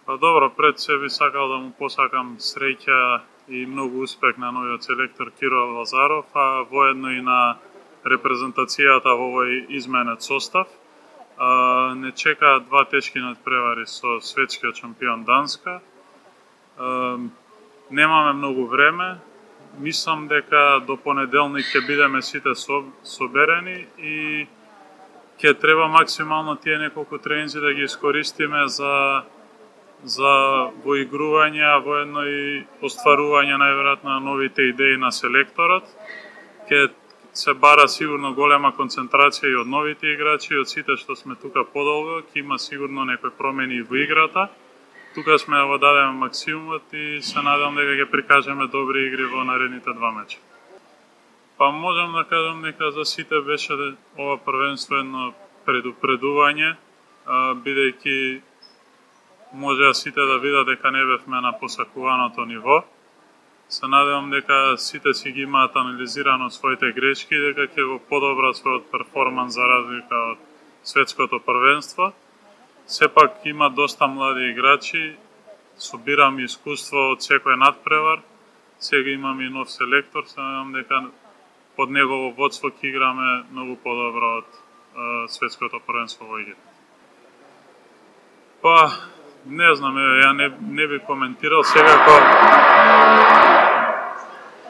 Па добро, пред се би сакал да му посакам среќа и многу успех на новиот селектор Киро Лазаров, а воедно и на репрезентацијата во овој изменет состав. Не чекаат два тешки надпревари со светскиот шампион Данска. Немаме многу време. Мислам дека до понеделник ќе бидеме сите соберени и ќе треба максимално тие неколку тренинзи да ги искористиме за воигрување, а воедно и остварување најверојатно на новите идеи на селекторот. Ќе се бара сигурно голема концентрација и од новите играчи, и од сите што сме тука подолго, ќе има сигурно некои промени во играта. Тука сме да го дадеме максимумот и се надевам дека ќе прикажеме добри игри во наредните два меча. Па можам да кажам дека за сите беше ова првенство едно предупредување, бидејќи можеа сите да видат дека не бевме на посакуваното ниво. Се надевам дека сите си ги имаат анализирано своите грешки, дека ќе го подобрат својот перформанс за разлика од светското првенство. Сепак има доста млади играчи, собирам искуство од секој надпревар, сега имаме и нов селектор, се надевам дека под негово водство ќе играме многу подобро од светското првенство во Египет. Па, не знам, ја не би коментирал, секако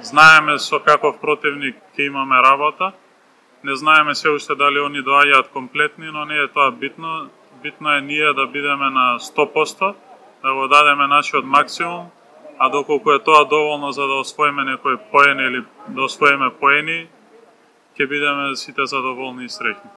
знаеме со каков противник ќе имаме работа. Не знаеме се уште дали они доаѓаат комплетни, но не е тоа битно. Битно е ние да бидеме на 100%, да го дадеме нашиот максимум, а доколку е тоа доволно за да освоиме некој поен или да освоиме поени, ќе бидеме сите задоволни и среќни.